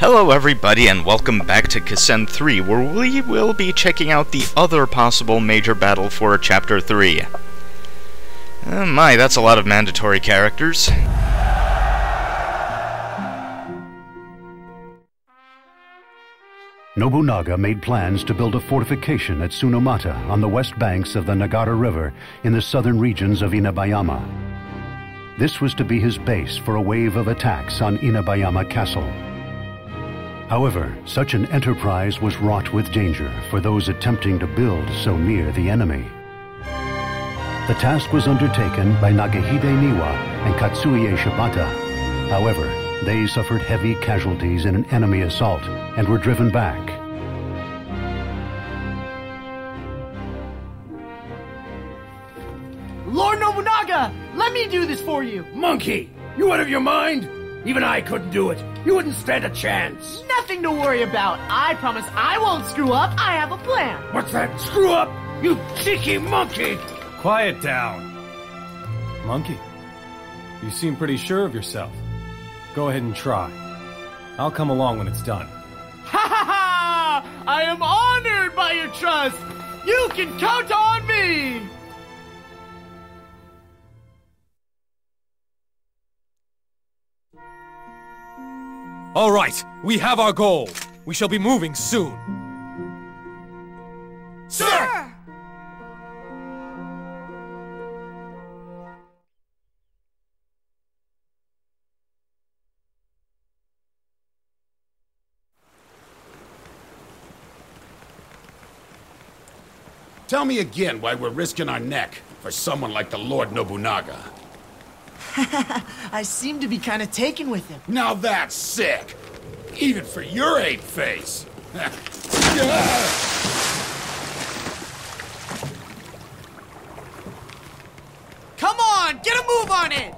Hello everybody and welcome back to Kessen 3, where we will be checking out the other possible major battle for Chapter 3. Oh my, that's a lot of mandatory characters. Nobunaga made plans to build a fortification at Tsunomata on the west banks of the Nagara River in the southern regions of Inabayama. This was to be his base for a wave of attacks on Inabayama Castle. However, such an enterprise was wrought with danger for those attempting to build so near the enemy. The task was undertaken by Nagahide Niwa and Katsuie Shibata. However, they suffered heavy casualties in an enemy assault and were driven back. Lord Nobunaga, let me do this for you! Monkey! You out of your mind? Even I couldn't do it. You wouldn't stand a chance. Nothing to worry about. I promise I won't screw up. I have a plan. What's that? Screw up? You cheeky monkey! Quiet down. Monkey, you seem pretty sure of yourself. Go ahead and try. I'll come along when it's done. Ha ha ha! I am honored by your trust. You can count on me! All right, we have our goal. We shall be moving soon. Sir! Tell me again why we're risking our neck for someone like the Lord Nobunaga. I seem to be kind of taken with him. Now that's sick! Even for your ape face! Come on, get a move on it!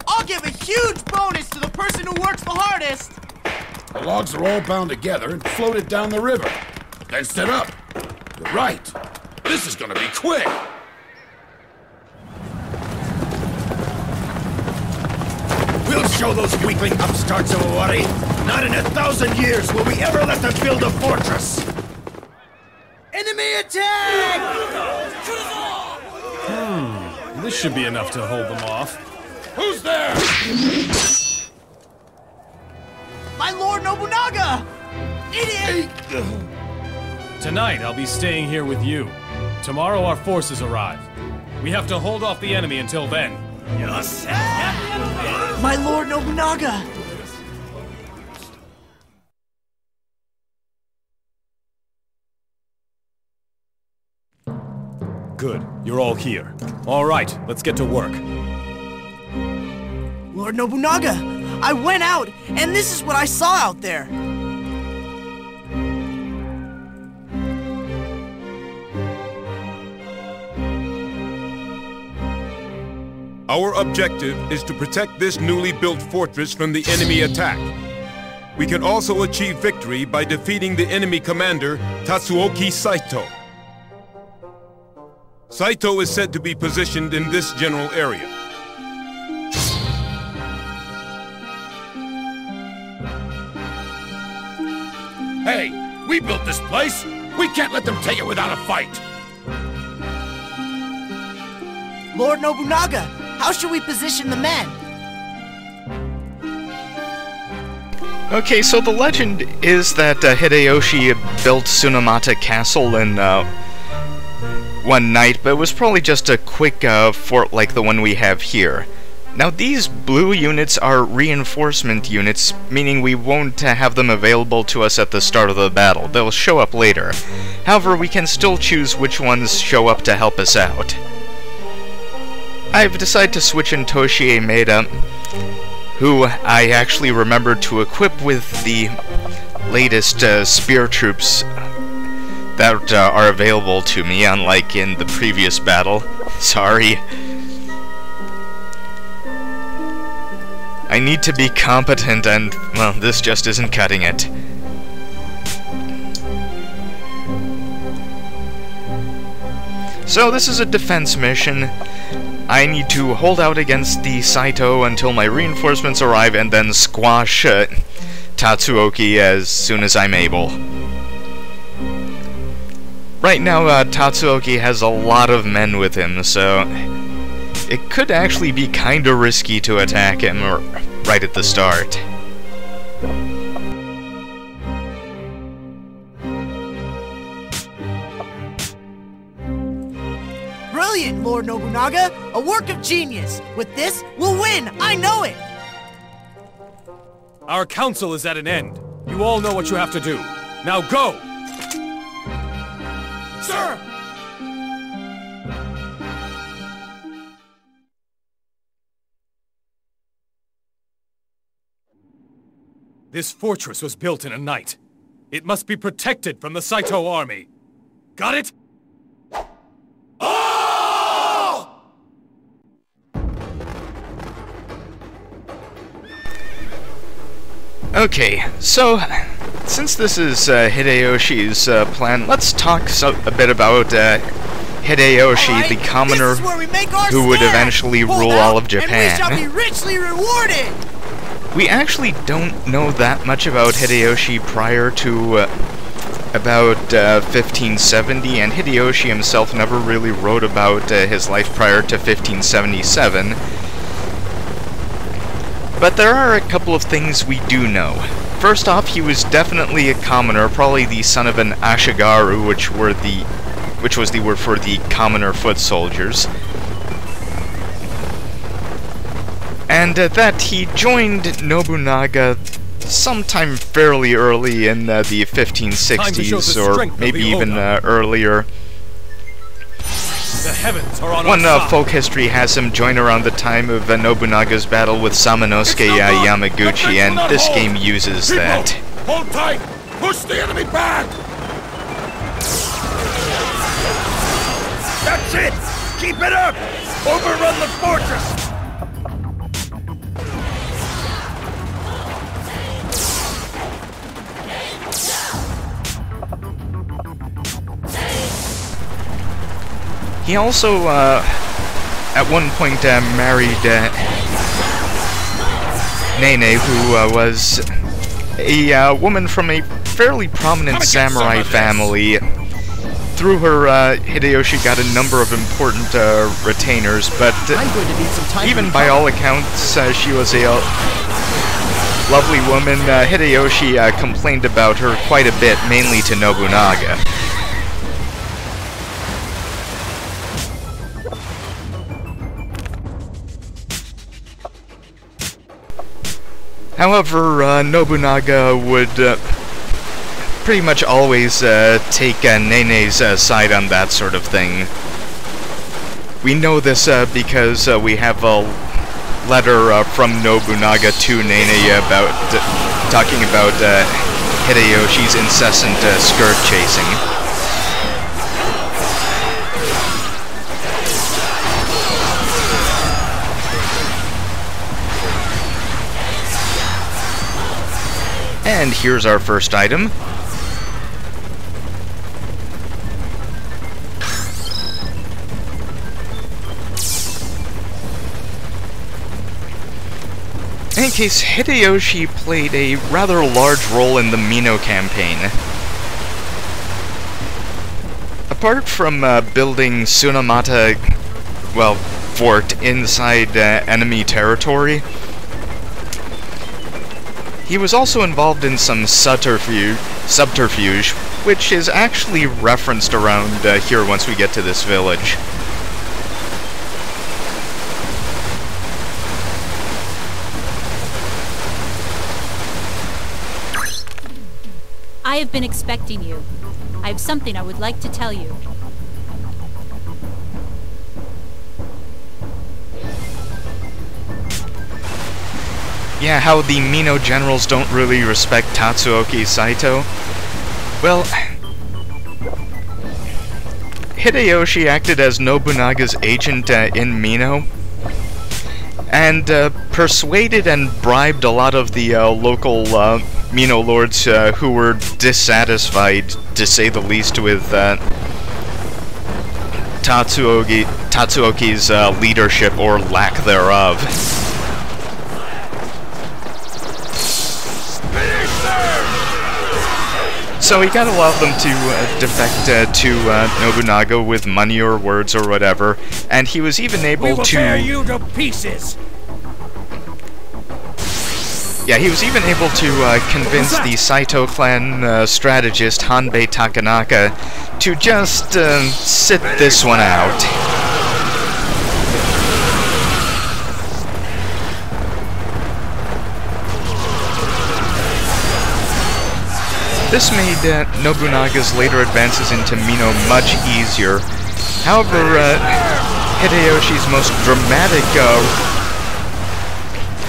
I'll give a huge bonus to the person who works the hardest! The logs are all bound together and floated down the river. Then set up. You're right. This is gonna be quick! We'll show those weakling upstarts a worry. Not in 1,000 years will we ever let them build a fortress! Enemy attack! This should be enough to hold them off. Who's there? My Lord Nobunaga! Idiot! Tonight, I'll be staying here with you. Tomorrow, our forces arrive. We have to hold off the enemy until then. Yes! My Lord Nobunaga! Good. You're all here. All right, let's get to work. Lord Nobunaga! I went out, and this is what I saw out there! Our objective is to protect this newly built fortress from the enemy attack. We can also achieve victory by defeating the enemy commander, Tatsuoki Saito. Saito is said to be positioned in this general area. Hey, we built this place! We can't let them take it without a fight! Lord Nobunaga, how should we position the men? Okay, so the legend is that Hideyoshi built Tsunomata Castle in one night, but it was probably just a quick fort like the one we have here. Now these blue units are reinforcement units, meaning we won't have them available to us at the start of the battle. They'll show up later. However, we can still choose which ones show up to help us out. I've decided to switch in Toshie Maeda, who I actually remembered to equip with the latest spear troops that are available to me, unlike in the previous battle. Sorry. I need to be competent and, well, this just isn't cutting it. So this is a defense mission. I need to hold out against the Saito until my reinforcements arrive and then squash Tatsuoki as soon as I'm able. Right now, Tatsuoki has a lot of men with him, so it could actually be kinda risky to attack him right at the start. Brilliant, Lord Nobunaga! A work of genius! With this, we'll win! I know it! Our council is at an end. You all know what you have to do. Now go! Sir! This fortress was built in a night. It must be protected from the Saito army. Got it? Okay, so since this is Hideyoshi's plan, let's talk a bit about Hideyoshi, Right, the commoner this is where we make our who would stand. eventually Hold rule out, all of and we Japan. shall be richly rewarded! We actually don't know that much about Hideyoshi prior to about 1570, and Hideyoshi himself never really wrote about his life prior to 1577. But there are a couple of things we do know. First off, he was definitely a commoner, probably the son of an Ashigaru, which was the word for the commoner foot soldiers. And that he joined Nobunaga sometime fairly early in the 1560s, or maybe even earlier. The heavens are on One our side. folk history has him join around the time of Nobunaga's battle with Samanosuke Yamaguchi, and this game uses People, that. hold tight! Push the enemy back! That's it! Keep it up! Overrun the fortress! He also, at one point, married Nene, who was a woman from a fairly prominent samurai family. Through her, Hideyoshi got a number of important retainers, but I'm going to need some time even to by recover. all accounts, she was a lovely woman. Hideyoshi complained about her quite a bit, mainly to Nobunaga. However, Nobunaga would pretty much always take Nene's side on that sort of thing. We know this because we have a letter from Nobunaga to Nene about talking about Hideyoshi's incessant skirt chasing. And here's our first item. In any case, Hideyoshi played a rather large role in the Mino campaign. Apart from building Tsunemata, well, fort inside enemy territory, he was also involved in some subterfuge, which is actually referenced around here once we get to this village. I have been expecting you. I have something I would like to tell you. Yeah, how the Mino generals don't really respect Tatsuoki Saito. Well, Hideyoshi acted as Nobunaga's agent in Mino, and persuaded and bribed a lot of the local Mino lords who were dissatisfied, to say the least, with Tatsuoki's leadership, or lack thereof. So he got a lot of them to defect to Nobunaga with money or words or whatever, and he was even able We will to... tear you to pieces! Yeah, he was even able to convince the Saito clan strategist Hanbei Takanaka to just sit this one out. This made Nobunaga's later advances into Mino much easier. However, Hideyoshi's most dramatic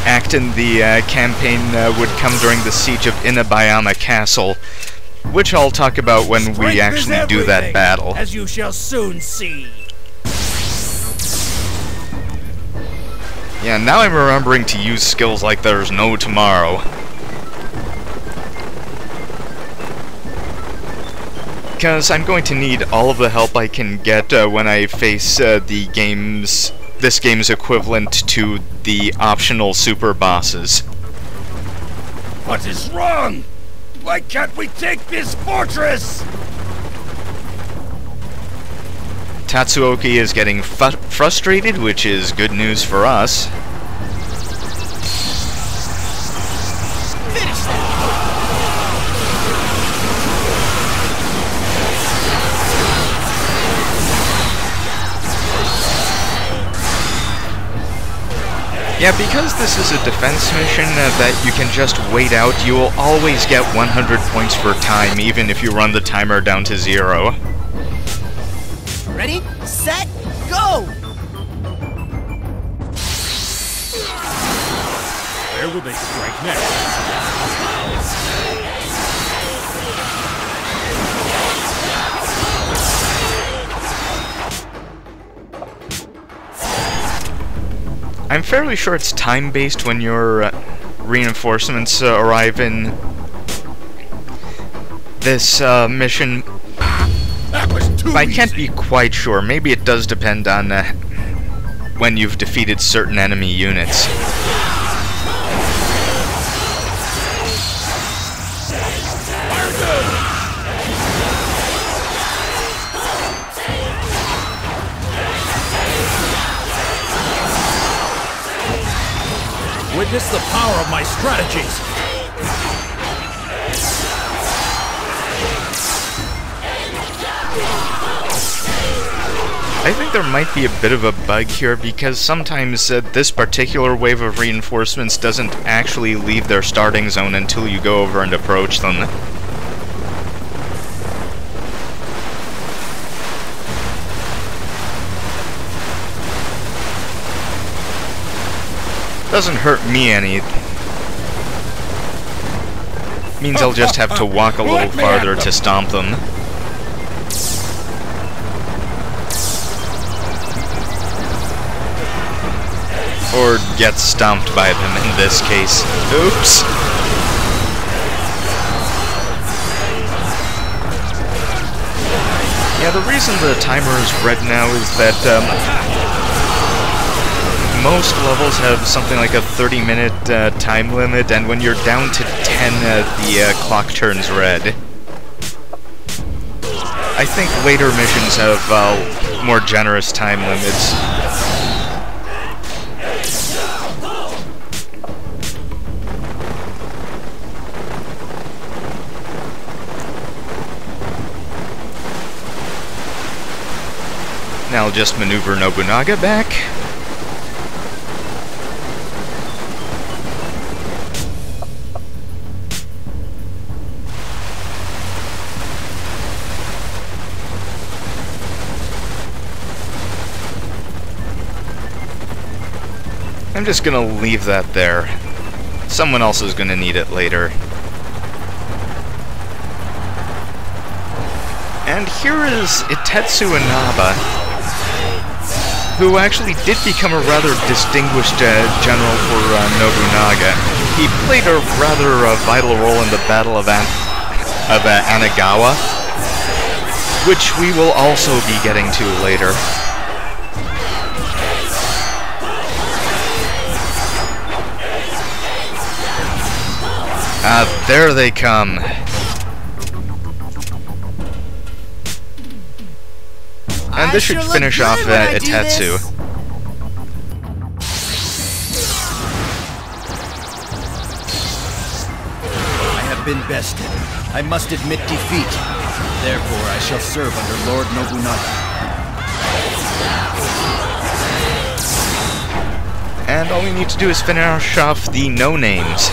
act in the campaign would come during the siege of Inabayama Castle, which I'll talk about when we actually do that battle. As you shall soon see. Yeah, now I'm remembering to use skills like there's no tomorrow. Because I'm going to need all of the help I can get when I face this game's equivalent to the optional super bosses. What is wrong? Why can't we take this fortress? Tatsuoki is getting frustrated, which is good news for us. Finish that! Yeah, because this is a defense mission that you can just wait out, you will always get 100 points for time, even if you run the timer down to 0. Ready, set, go! Where will they strike next? I'm fairly sure it's time-based when your reinforcements arrive in this mission. That was too I can't easy. be quite sure. Maybe it does depend on when you've defeated certain enemy units. Witness the power of my strategies. I think there might be a bit of a bug here because sometimes this particular wave of reinforcements doesn't actually leave their starting zone until you go over and approach them. Doesn't hurt me any. Means I'll just have to walk a little farther to stomp them. Or get stomped by them in this case. Oops! Yeah, the reason the timer is red now is that most levels have something like a 30-minute time limit, and when you're down to 10, the clock turns red. I think later missions have more generous time limits. Now I'll just maneuver Nobunaga back. I'm just gonna leave that there. Someone else is gonna need it later. And here is Itetsu Inaba, who actually did become a rather distinguished general for Nobunaga. He played a rather vital role in the Battle of Anagawa, which we will also be getting to later. There they come. And this should finish off Itetsu. I have been bested. I must admit defeat. Therefore, I shall serve under Lord Nobunaga. And all we need to do is finish off the no-names.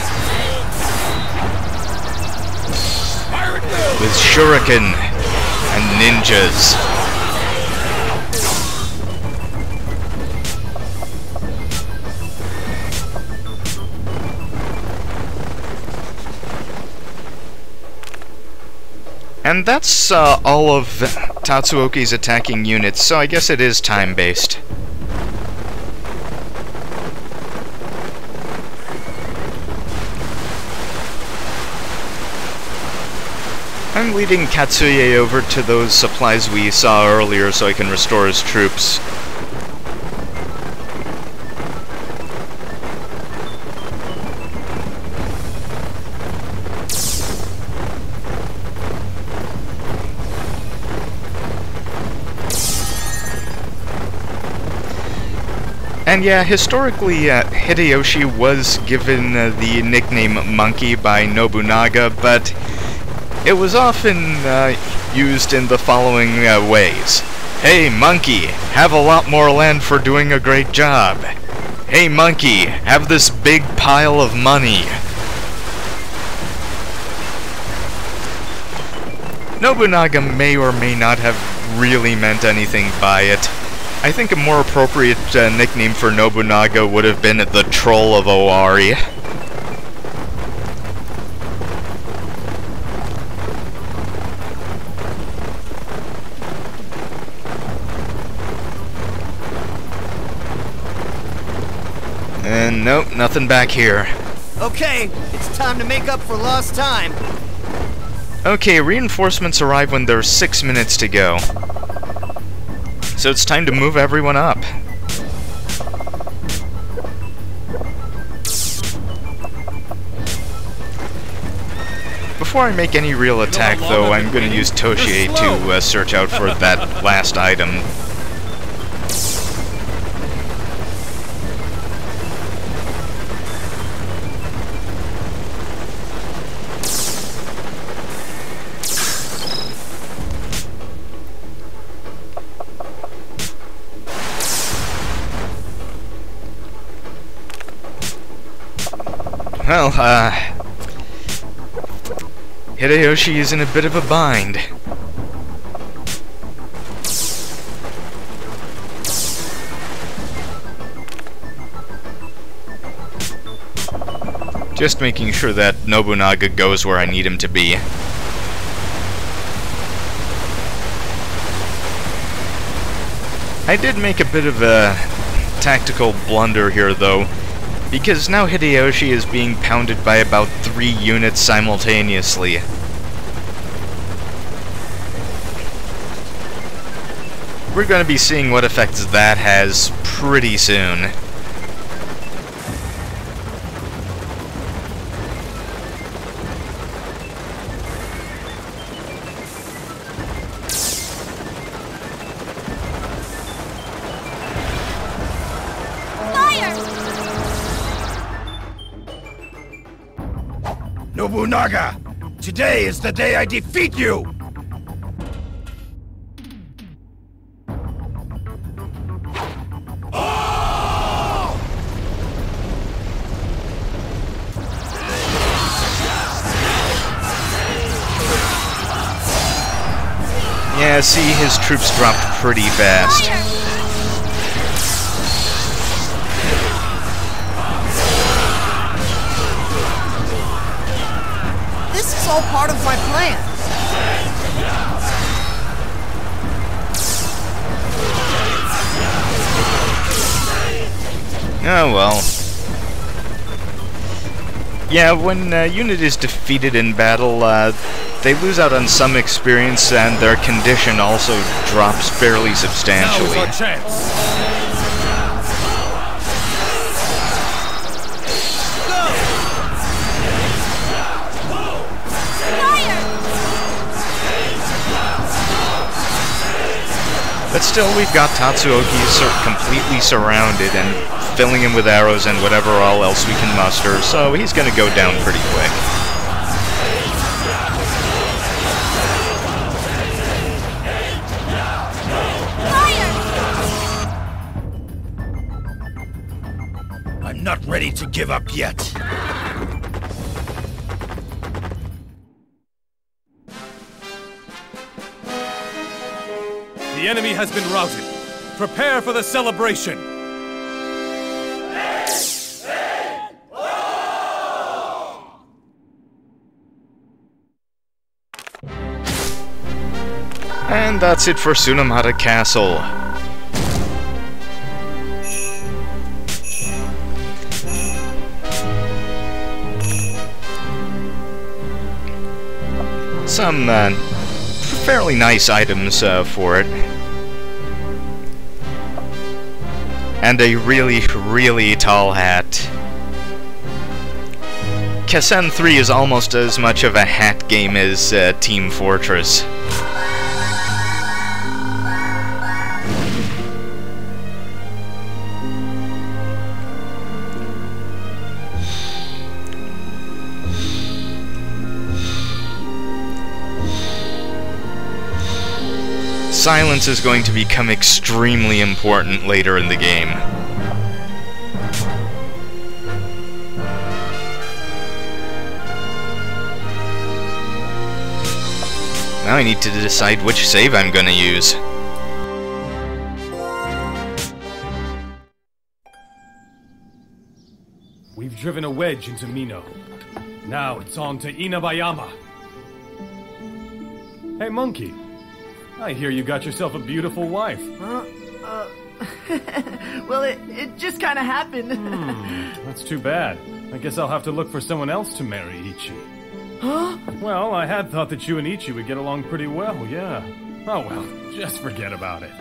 With shuriken and ninjas. And that's all of Tatsuoki's attacking units, so I guess it is time-based. I'm leading Katsuye over to those supplies we saw earlier so I can restore his troops. And yeah, historically, Hideyoshi was given the nickname Monkey by Nobunaga, but it was often used in the following ways. Hey, Monkey, have a lot more land for doing a great job. Hey, Monkey, have this big pile of money. Nobunaga may or may not have really meant anything by it. I think a more appropriate nickname for Nobunaga would have been the Troll of Owari. And nope, nothing back here. Okay, it's time to make up for lost time. Okay, reinforcements arrive when there's 6 minutes to go. So it's time to move everyone up. Before I make any real attack, though, I'm going to use Toshie to search out for that last item. Well, Hideyoshi is in a bit of a bind. Just making sure that Nobunaga goes where I need him to be. I did make a bit of a tactical blunder here, though, because now Hideyoshi is being pounded by about 3 units simultaneously. We're going to be seeing what effects that has pretty soon. Nobunaga! Today is the day I defeat you! Yeah, see, his troops dropped pretty fast. This is all part of my plan. Oh well. Yeah, when a unit is defeated in battle, they lose out on some experience, and their condition also drops fairly substantially. Now's our chance. But still, we've got Tatsuoki completely surrounded and filling him with arrows and whatever all else we can muster, so he's gonna go down pretty quick. I'm not ready to give up yet. The enemy has been routed. Prepare for the celebration! And that's it for Tsunomata Castle. Some fairly nice items for it. And a really, really tall hat. Kessen 3 is almost as much of a hat game as Team Fortress. Silence is going to become extremely important later in the game. Now I need to decide which save I'm gonna use. We've driven a wedge into Mino. Now it's on to Inabayama. Hey, Monkey. I hear you got yourself a beautiful wife. Well, it just kind of happened. That's too bad. I guess I'll have to look for someone else to marry Ichi. Huh? Well, I had thought that you and Ichi would get along pretty well, yeah. Oh well, just forget about it.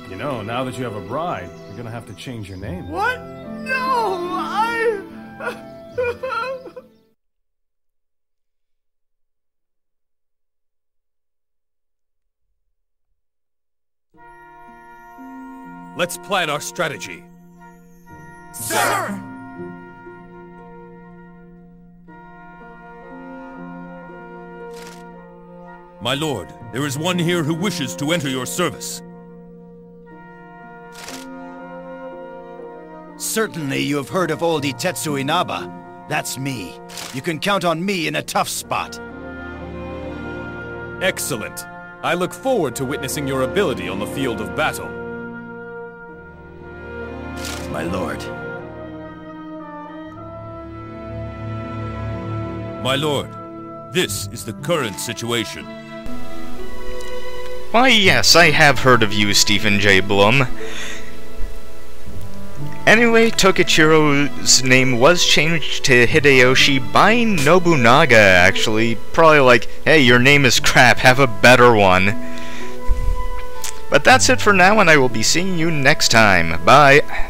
You know, now that you have a bride, you're gonna have to change your name. What? No, Let's plan our strategy. Sir! My lord, there is one here who wishes to enter your service. Certainly you have heard of old Itetsu Inaba. That's me. You can count on me in a tough spot. Excellent. I look forward to witnessing your ability on the field of battle. My lord. My lord, this is the current situation. Why, yes, I have heard of you, Stephen J. Blum. Anyway, Tokichiro's name was changed to Hideyoshi by Nobunaga, actually. Probably like, hey, your name is crap, have a better one. But that's it for now, and I will be seeing you next time. Bye.